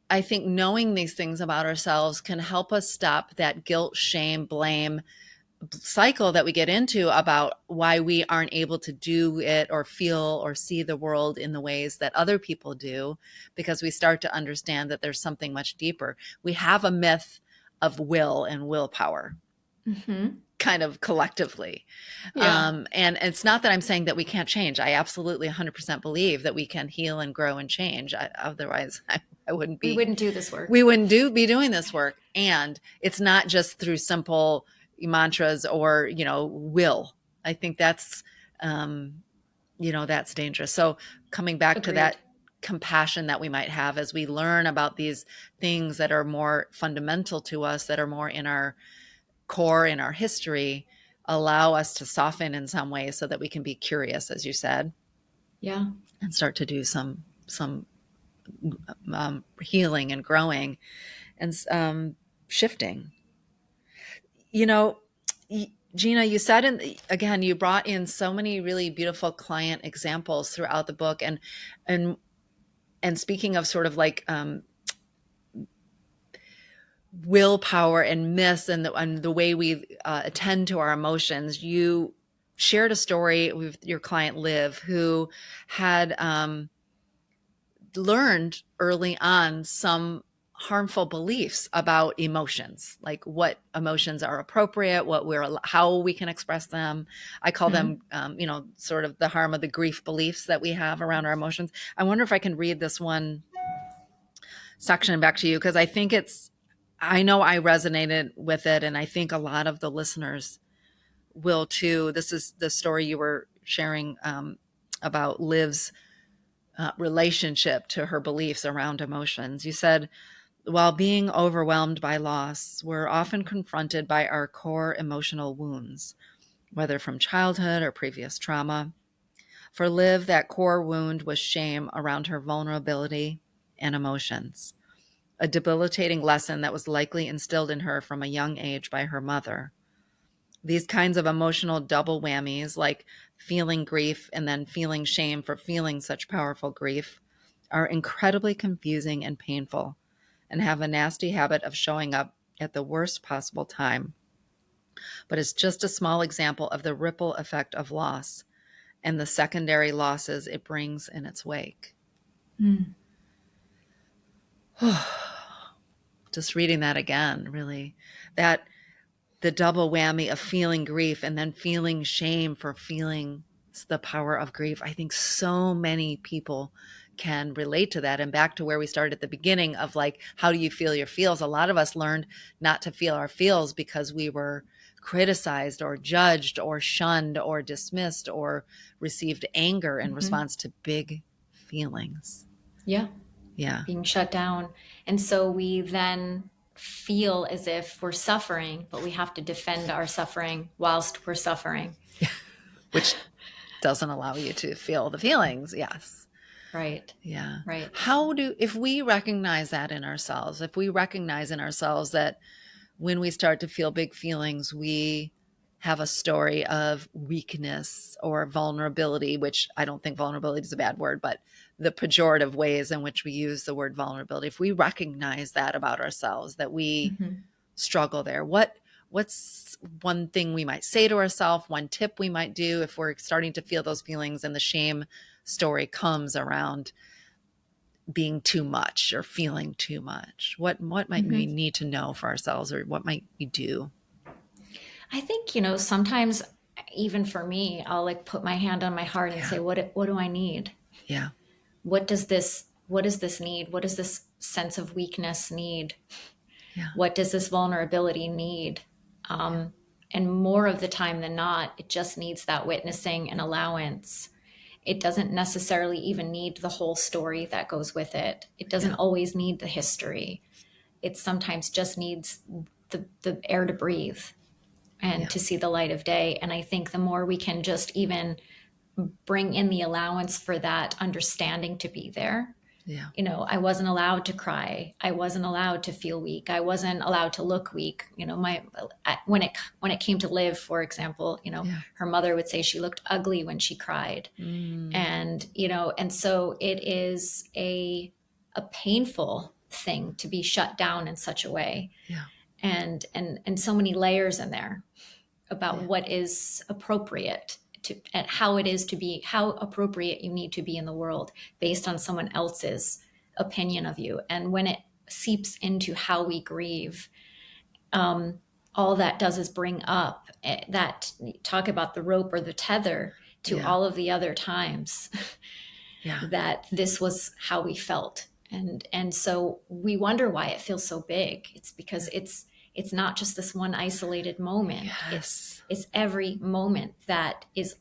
I think knowing these things about ourselves can help us stop that guilt, shame, blame cycle that we get into about why we aren't able to do it or feel or see the world in the ways that other people do, because we start to understand that there's something much deeper. We have a myth of will and willpower Mm-hmm. kind of collectively. Yeah. And it's not that I'm saying that we can't change. I absolutely 100% believe that we can heal and grow and change. Otherwise, I wouldn't We be, wouldn't do this work. we wouldn't be doing this work. And it's not just through simple mantras or, will. I think that's, that's dangerous. So coming back to Agreed. that compassion that we might have as we learn about these things that are more fundamental to us, that are more in our core, in our history, allow us to soften in some ways so that we can be curious, as you said, Yeah. and start to do some healing and growing and shifting. You know, Gina, you said, again, you brought in so many really beautiful client examples throughout the book, and and speaking of sort of like willpower and myths and the way we attend to our emotions, you shared a story with your client Liv, who had learned early on some harmful beliefs about emotions, like what emotions are appropriate, how we can express them. I call Mm-hmm. them, sort of the harm of the grief beliefs that we have around our emotions. I wonder if I can read this one section back to you, because I know I resonated with it, and I think a lot of the listeners will too. This is the story you were sharing about Liv's relationship to her beliefs around emotions. You said, while being overwhelmed by loss, we're often confronted by our core emotional wounds, whether from childhood or previous trauma. For Liv, that core wound was shame around her vulnerability and emotions, a debilitating lesson that was likely instilled in her from a young age by her mother. These kinds of emotional double whammies, like feeling grief and then feeling shame for feeling such powerful grief, are incredibly confusing and painful, and have a nasty habit of showing up at the worst possible time. But it's just a small example of the ripple effect of loss and the secondary losses it brings in its wake. Mm. Just reading that again, really, that the double whammy of feeling grief and then feeling shame for feeling the power of grief. I think so many people can relate to that. And back to where we started at the beginning of like, how do you feel your feels? A lot of us learned not to feel our feels because we were criticized or judged or shunned or dismissed or received anger in Mm-hmm. response to big feelings. Yeah. Yeah. Being shut down. And so we then feel as if we're suffering, but we have to defend our suffering whilst we're suffering. Which doesn't allow you to feel the feelings. Yes. Right. Yeah. Right. If we recognize that in ourselves, if we recognize in ourselves that when we start to feel big feelings, we have a story of weakness or vulnerability, which I don't think vulnerability is a bad word, but the pejorative ways in which we use the word vulnerability, if we recognize that about ourselves, that we Mm-hmm. struggle there, what's one thing we might say to ourselves, one tip we might do if we're starting to feel those feelings and the shame story comes around being too much or feeling too much? What might we Mm-hmm. need to know for ourselves, or what might we do? I think, sometimes even for me, I'll like put my hand on my heart and Yeah. say, what do I need? Yeah. What does this need? What does this sense of weakness need? Yeah. What does this vulnerability need? Yeah. And more of the time than not, it just needs that witnessing and allowance. It doesn't necessarily even need the whole story that goes with it. It doesn't Yeah. always need the history. It sometimes just needs the air to breathe and Yeah. to see the light of day. And I think the more we can just even bring in the allowance for that understanding to be there, Yeah. I wasn't allowed to cry. I wasn't allowed to feel weak. I wasn't allowed to look weak. When it came to Liv, for example, Yeah. her mother would say she looked ugly when she cried. And so it is a painful thing to be shut down in such a way. Yeah. And so many layers in there about Yeah. what is appropriate to, and how appropriate you need to be in the world based on someone else's opinion of you. And when it seeps into how we grieve, all that does is bring up that talk about the rope or the tether to Yeah. all of the other times Yeah. that this was how we felt. And so we wonder why it feels so big. It's because it's not just this one isolated moment. Yes. It's every moment that is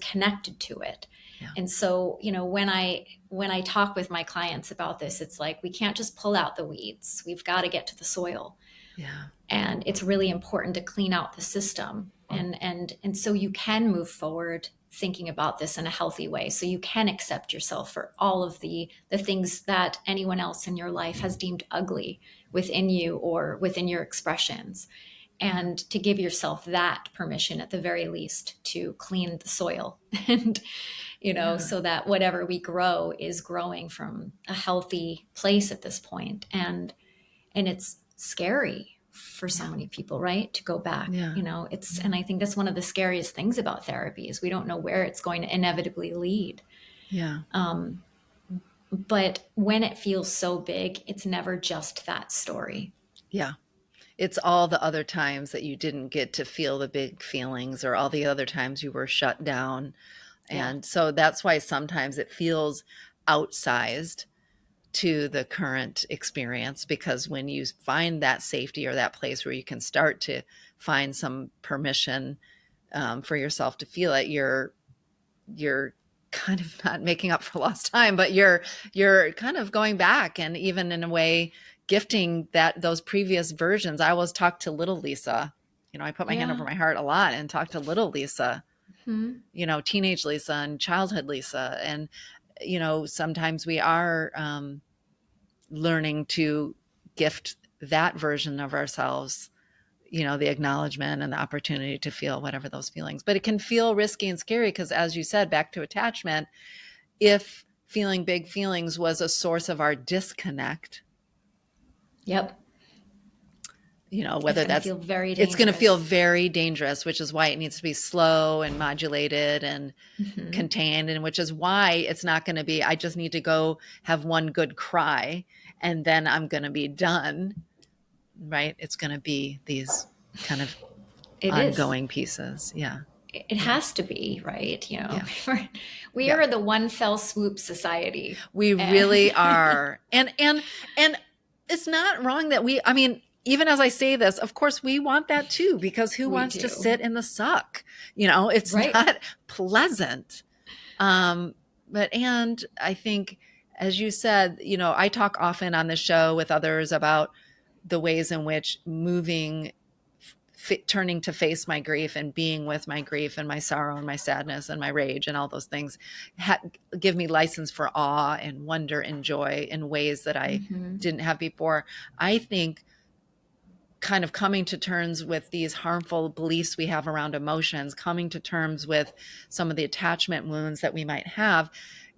connected to it. Yeah. And so, when I talk with my clients about this, it's like we can't just pull out the weeds. We've got to get to the soil. Yeah. And it's really important to clean out the system. And so you can move forward thinking about this in a healthy way. So you can accept yourself for all of the things that anyone else in your life has deemed ugly within you or within your expressions. And to give yourself that permission at the very least to clean the soil and so that whatever we grow is growing from a healthy place at this point. And it's scary for so many people, right? To go back, Yeah. and I think that's one of the scariest things about therapy is we don't know where it's going to inevitably lead. Yeah. But when it feels so big, it's never just that story. Yeah. It's all the other times that you didn't get to feel the big feelings, or all the other times you were shut down. And so that's why sometimes it feels outsized to the current experience, because when you find that safety or that place where you can start to find some permission for yourself to feel it, you're kind of not making up for lost time, but you're kind of going back, and even in a way gifting those previous versions. I always talk to little Lisa. I put my hand over my heart a lot and talk to little Lisa, teenage Lisa and childhood Lisa. And sometimes we are learning to gift that version of ourselves, the acknowledgement and the opportunity to feel whatever those feelings. But it can feel risky and scary because, as you said, back to attachment, if feeling big feelings was a source of our disconnect, Yep. whether it's going to feel very dangerous, which is why it needs to be slow and modulated and contained. And which is why it's not going to be, I just need to go have one good cry and then I'm going to be done. Right. It's going to be these kind of ongoing pieces. Yeah. It has to be, right? We are the one fell swoop society. We really are. And it's not wrong that even as I say this, of course we want that too, because who wants to sit in the suck? It's not pleasant. And I think, as you said, I talk often on the show with others about the ways in which turning to face my grief and being with my grief and my sorrow and my sadness and my rage and all those things give me license for awe and wonder and joy in ways that I didn't have before. I think kind of coming to terms with these harmful beliefs we have around emotions, coming to terms with some of the attachment wounds that we might have,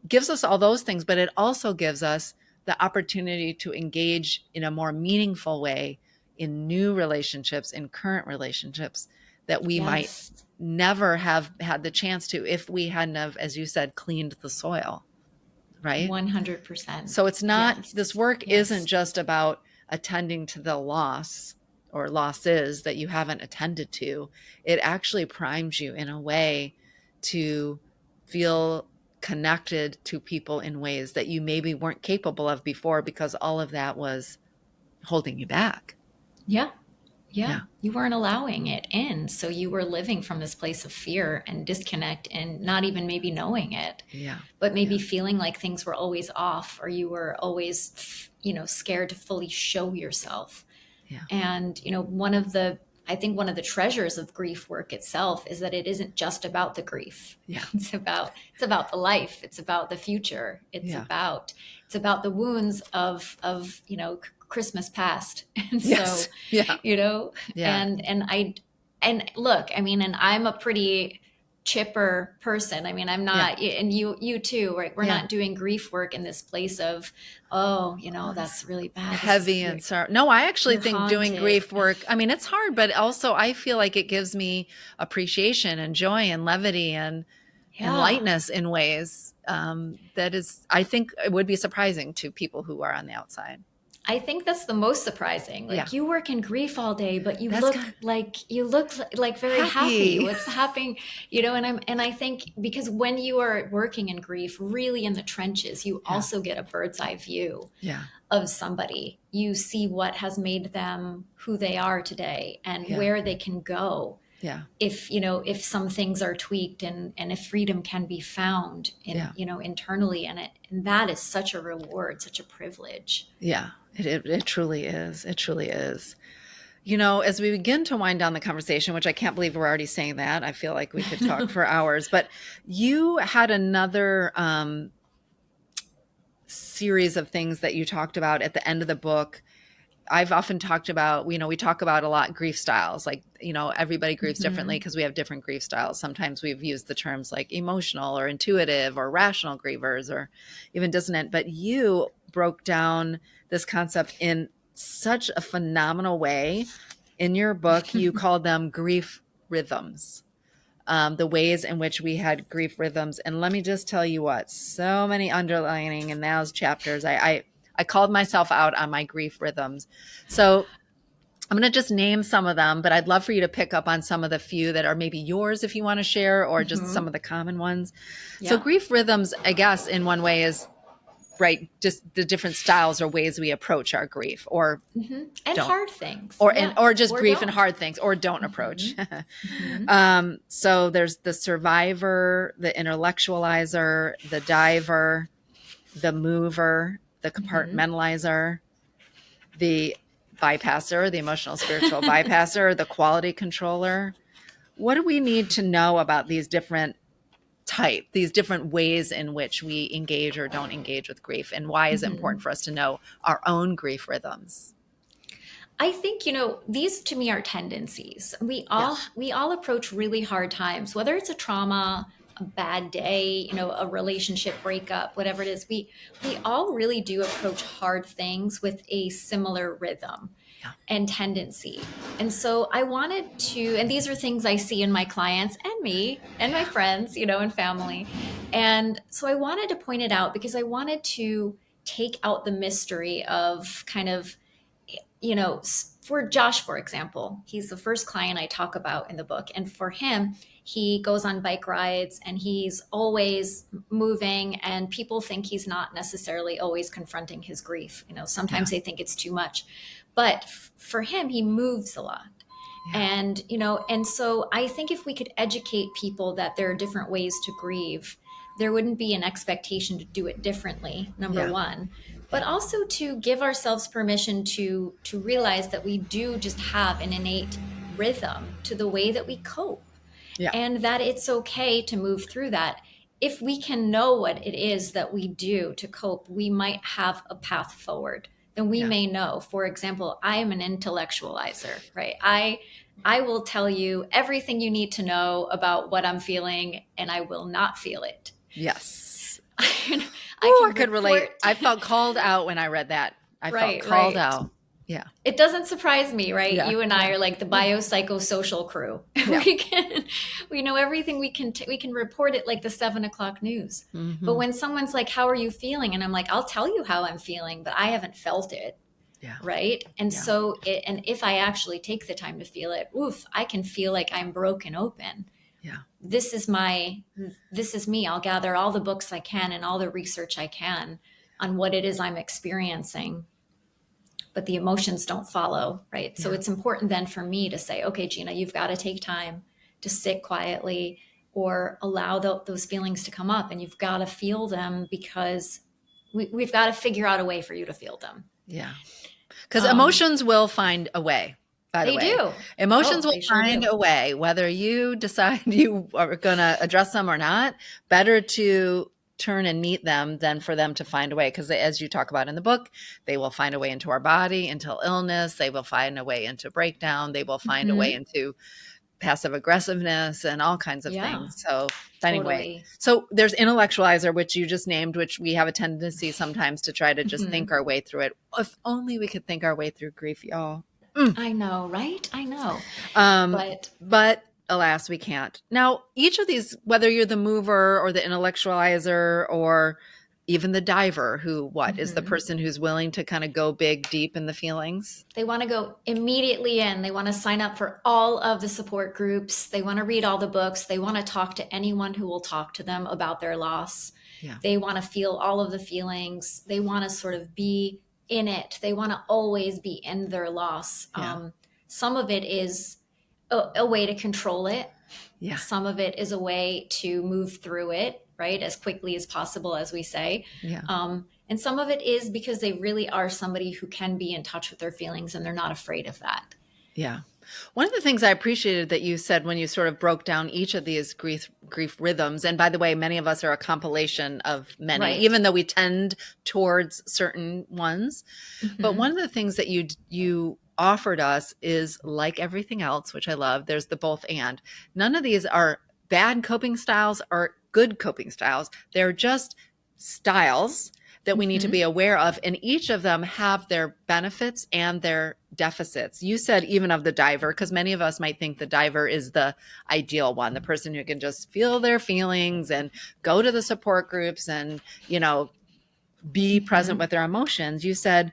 gives us all those things, but it also gives us the opportunity to engage in a more meaningful way in new relationships, in current relationships that we might never have had the chance to if we hadn't have, as you said, cleaned the soil, right? 100%. So it's not, this work isn't just about attending to the loss or losses that you haven't attended to. It actually primes you in a way to feel connected to people in ways that you maybe weren't capable of before, because all of that was holding you back. Yeah. You weren't allowing it in. So you were living from this place of fear and disconnect and not even maybe knowing it. Yeah. But maybe feeling like things were always off, or you were always, scared to fully show yourself. Yeah. And, one of the I think one of the treasures of grief work itself is that it isn't just about the grief. Yeah. It's about the life. It's about the future. Yeah. It's about the wounds of Christmas past. And so, Yes. Yeah. you know, Yeah. and look, I mean, and I'm a pretty chipper person. I mean, I'm Yeah. not, and you too, right? We're Yeah. not doing grief work in this place of, oh, that's really bad. Heavy and sorrow. No, I actually You're think doing haunted. grief work, I mean, it's hard, but also I feel like it gives me appreciation and joy and levity and Yeah. lightness in ways that is, I think it would be surprising to people who are on the outside. I think that's the most surprising. Yeah. Like you work in grief all day, but you That's look kind of like very happy. happy. What's happening? And I think because when you are working in grief, really in the trenches, you Yeah. also get a bird's eye view Yeah. of somebody. You see what has made them who they are today and Yeah. where they can go. Yeah. If some things are tweaked and if freedom can be found internally, and that is such a reward, such a privilege. Yeah. It truly is. It truly is. As we begin to wind down the conversation, which I can't believe we're already saying that, I feel like we could talk for hours, but you had another series of things that you talked about at the end of the book. I've often talked about, we talk about a lot grief styles, like, everybody grieves differently because we have different grief styles. Sometimes we've used the terms like emotional or intuitive or rational grievers or even dissonant, but you broke down this concept in such a phenomenal way. In your book, you called them grief rhythms. The ways in which we had grief rhythms. And let me just tell you what, so many underlining in those chapters. I called myself out on my grief rhythms. So I'm going to just name some of them, but I'd love for you to pick up on some of the few that are maybe yours if you want to share, or just some of the common ones. Yeah. So grief rhythms, I guess, in one way is, right, just the different styles or ways we approach our grief, or and don't. hard things, or just or grief don't. and hard things, or don't approach. So there's the survivor, the intellectualizer, the diver, the mover, the compartmentalizer, the bypasser, the emotional spiritual bypasser, the quality controller. What do we need to know about these different these different ways in which we engage or don't engage with grief, and why is it important for us to know our own grief rhythms? I think, these to me are tendencies. We all approach really hard times, whether it's a trauma, a bad day, a relationship breakup, whatever it is. We all really do approach hard things with a similar rhythm and tendency. And so I wanted to, and these are things I see in my clients and me and my friends, and family. And so I wanted to point it out because I wanted to take out the mystery of kind of, for Josh, for example, he's the first client I talk about in the book. And for him, he goes on bike rides and he's always moving, and people think he's not necessarily always confronting his grief. Sometimes they think it's too much, but for him, he moves a lot. And, and so I think if we could educate people that there are different ways to grieve, there wouldn't be an expectation to do it differently, number one, but also to give ourselves permission to realize that we do just have an innate rhythm to the way that we cope, and that it's okay to move through that. If we can know what it is that we do to cope, we might have a path forward. Then we may know. For example, I am an intellectualizer, right? I will tell you everything you need to know about what I'm feeling, and I will not feel it. Yes. I could relate. I felt called out when I read that. I felt called out. Yeah. It doesn't surprise me, right? Yeah. You and I are like the biopsychosocial crew. Yeah. We know everything. We can report it like the 7:00 news. But when someone's like, how are you feeling? And I'm like, I'll tell you how I'm feeling, but I haven't felt it. Yeah. Right. And so, and if I actually take the time to feel it, I can feel like I'm broken open. Yeah. This is me. I'll gather all the books I can and all the research I can on what it is I'm experiencing, but the emotions don't follow. Right. So it's important then for me to say, okay, Gina, you've got to take time to sit quietly or allow those feelings to come up, and you've got to feel them, because we've got to figure out a way for you to feel them. Yeah. Because emotions will find a way. by the They way. do. Emotions Oh, will they sure find do. a way, whether you decide you are going to address them or not. Better to turn and meet them than for them to find a way. Because as you talk about in the book, they will find a way into our body, into illness. They will find a way into breakdown. They will find a way Hmm. into passive aggressiveness and all kinds of Yeah, things. So anyway, totally. so there's intellectualizer, which you just named, which we have a tendency sometimes to try to just think Hmm. our way through it. If only we could think our way through grief, y'all. Mm. I know, right? I know. Um, But but alas, we can't. Now, each of these, whether you're the mover or the intellectualizer or even the diver, who what is the mhm. person who's willing to kind of go big, deep in the feelings? They want to go immediately in. They want to sign up for all of the support groups. They want to read all the books. They want to talk to anyone who will talk to them about their loss. Yeah, They want to feel all of the feelings. They want to sort of be in it. They want to always be in their loss. yeah, Some of it is a way to control it. yeah, Some of it is a way to move through it, right, as quickly as possible, as we say. yeah. And some of it is because they really are somebody who can be in touch with their feelings and they're not afraid of that. Yeah. One of the things I appreciated that you said when you sort of broke down each of these grief rhythms, and by the way, many of us are a compilation of many, Right. even though we tend towards certain ones. But Hmm. one of the things that you offered us is, like everything else, which I love, there's the both and. None of these are bad coping styles or good coping styles. They're just styles that we need to Hmm. be aware of, and each of them have their benefits and their deficits. You said even of the diver, because many of us might think the diver is the ideal one, the person who can just feel their feelings and go to the support groups and, be present Hmm. with their emotions. You said,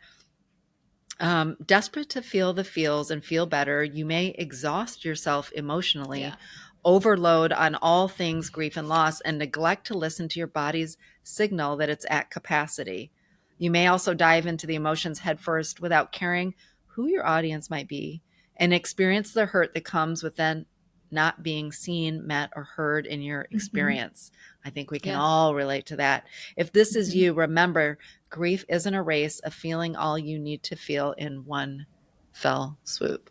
desperate to feel the feels and feel better, you may exhaust yourself emotionally, Yeah. overload on all things grief and loss, and neglect to listen to your body's signal that it's at capacity. You may also dive into the emotions headfirst without caring who your audience might be and experience the hurt that comes with then not being seen, met, or heard in your Hmm. experience. I think we can Yeah. all relate to that. If this is Hmm. you, remember, grief isn't a race of feeling all you need to feel in one fell swoop.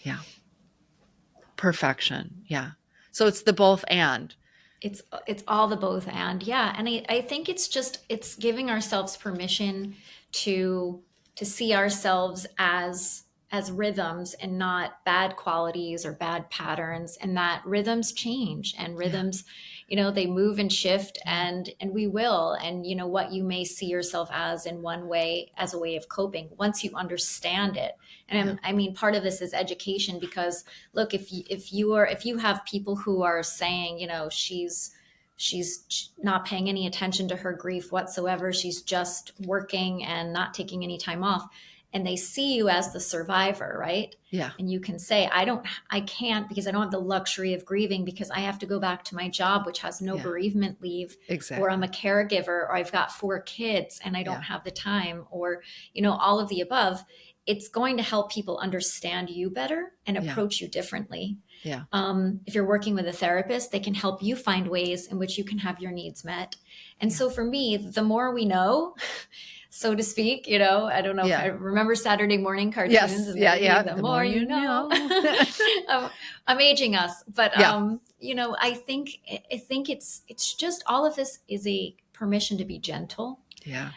Yeah. Perfection. Yeah. So it's the both and. It's all the both and yeah, and I think it's giving ourselves permission to see ourselves as rhythms and not bad qualities or bad patterns, and that rhythms change and Yeah. rhythms, they move and shift, Yeah. and we will, and what you may see yourself as in one way as a way of coping, once you understand it. Yeah. And I mean, part of this is education, because look, if you have people who are saying, she's not paying any attention to her grief whatsoever, she's just working and not taking any time off, and they see you as the survivor, right? Yeah. And you can say, I can't, because I don't have the luxury of grieving, because I have to go back to my job, which has no Yeah. bereavement leave, or I'm Exactly. a caregiver, or I've got 4 kids and I don't Yeah. have the time, or all of the above. It's going to help people understand you better and Yeah. approach you differently. Yeah. If you're working with a therapist, they can help you find ways in which you can have your needs met. And Yeah. so for me, the more we know, so to speak, I don't know if I Yeah. remember Saturday morning cartoons Yes. and the Yeah. movie, Yeah. the The more more you you know. know. I'm aging us, but Yeah. I think it's just, all of this is a permission to be gentle Yeah.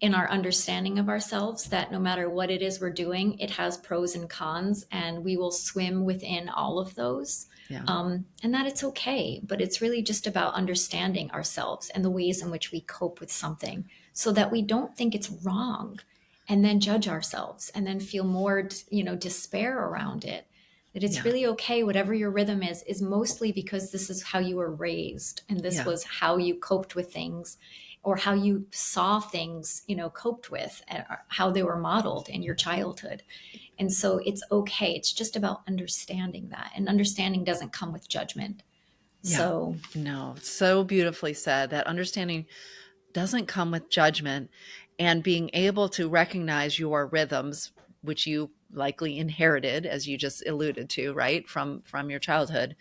in our understanding of ourselves, that no matter what it is we're doing, it has pros and cons, and we will swim within all of those. Yeah. And that it's okay. But it's really just about understanding ourselves and the ways in which we cope with something, so that we don't think it's wrong and then judge ourselves and then feel more, despair around it. That it's Yeah. really okay, whatever your rhythm is mostly because this is how you were raised, and this Yeah. was how you coped with things, or how you saw things, coped with, how they were modeled in your childhood. And so it's okay. It's just about understanding that. And understanding doesn't come with judgment. Yeah. So, No, so beautifully said. That understanding doesn't come with judgment, and being able to recognize your rhythms, which you likely inherited, as you just alluded to, right, from your childhood,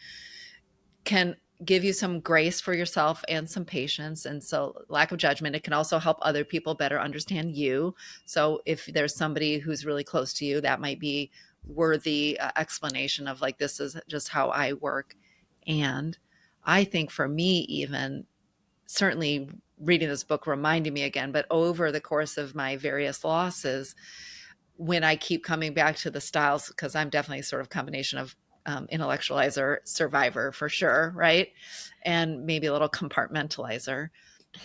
can give you some grace for yourself and some patience. And so lack of judgment, it can also help other people better understand you. So if there's somebody who's really close to you, that might be worthy explanation of like, this is just how I work. And I think for me, even certainly reading this book reminded me again, but over the course of my various losses, when I keep coming back to the styles, because I'm definitely sort of combination of intellectualizer, survivor for sure, right? And maybe a little compartmentalizer,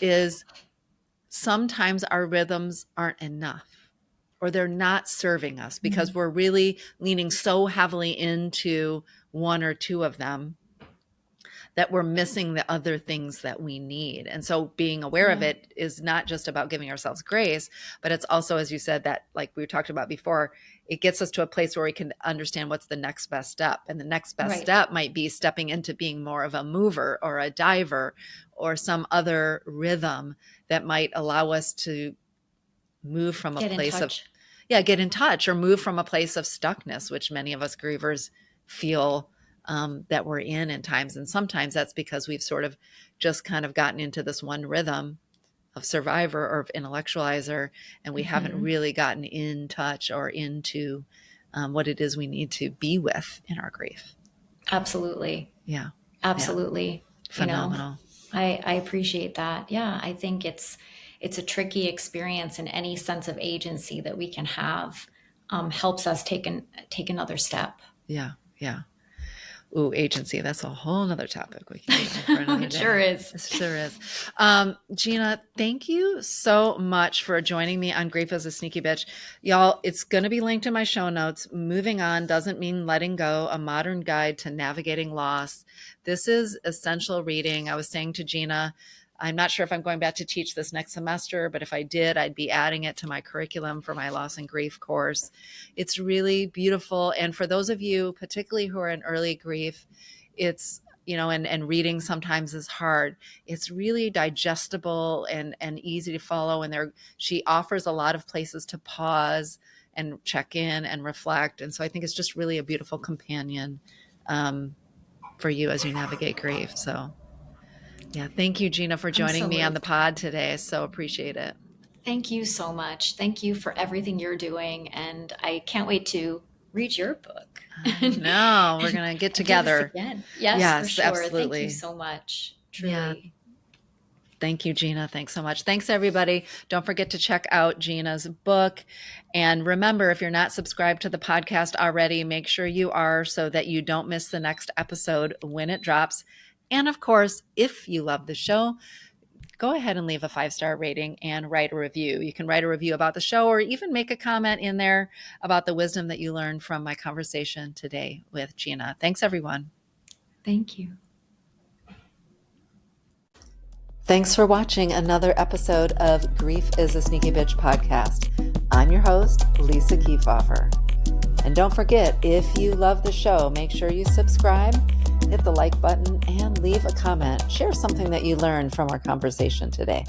is sometimes our rhythms aren't enough, or they're not serving us because we're really leaning so heavily into one or two of them that we're missing the other things that we need. And so being aware of it is not just about giving ourselves grace, but it's also, as you said, that like we talked about before, it gets us to a place where we can understand what's the next best step. And the next best step might be stepping into being more of a mover or a diver or some other rhythm that might allow us to move from a place of, get in touch, or move from a place of stuckness, which many of us grievers feel that we're in times. And sometimes that's because we've sort of just kind of gotten into this one rhythm of survivor or of intellectualizer, and we haven't really gotten in touch or into what it is we need to be with in our grief. Absolutely. Yeah. Absolutely. Yeah. Phenomenal. I appreciate that. Yeah. I think it's a tricky experience, and any sense of agency that we can have helps us take another step. Yeah. Yeah. Ooh, agency. That's a whole nother topic we can do for another day. Sure is. It sure is. Gina, thank you so much for joining me on Grief as a Sneaky Bitch. Y'all, it's going to be linked in my show notes. Moving On Doesn't Mean Letting Go, a modern guide to navigating loss. This is essential reading. I was saying to Gina, I'm not sure if I'm going back to teach this next semester, but if I did, I'd be adding it to my curriculum for my loss and grief course. It's really beautiful. And for those of you, particularly who are in early grief, it's, and reading sometimes is hard. It's really digestible and easy to follow. And she offers a lot of places to pause and check in and reflect. And so I think it's just really a beautiful companion for you as you navigate grief. So yeah. Thank you, Gina, for joining me on the pod today. I so appreciate it. Thank you so much. Thank you for everything you're doing. And I can't wait to read your book. No, we're going to get together. Again. Yes, for sure. Absolutely. Thank you so much. Truly. Yeah. Thank you, Gina. Thanks so much. Thanks, everybody. Don't forget to check out Gina's book. And remember, if you're not subscribed to the podcast already, make sure you are so that you don't miss the next episode when it drops. And of course, if you love the show, go ahead and leave a 5-star rating and write a review. You can write a review about the show, or even make a comment in there about the wisdom that you learned from my conversation today with Gina. Thanks, everyone. Thank you. Thanks for watching another episode of Grief is a Sneaky Bitch podcast. I'm your host, Lisa Keefauver. And don't forget, if you love the show, make sure you subscribe, hit the like button, and leave a comment. Share something that you learned from our conversation today.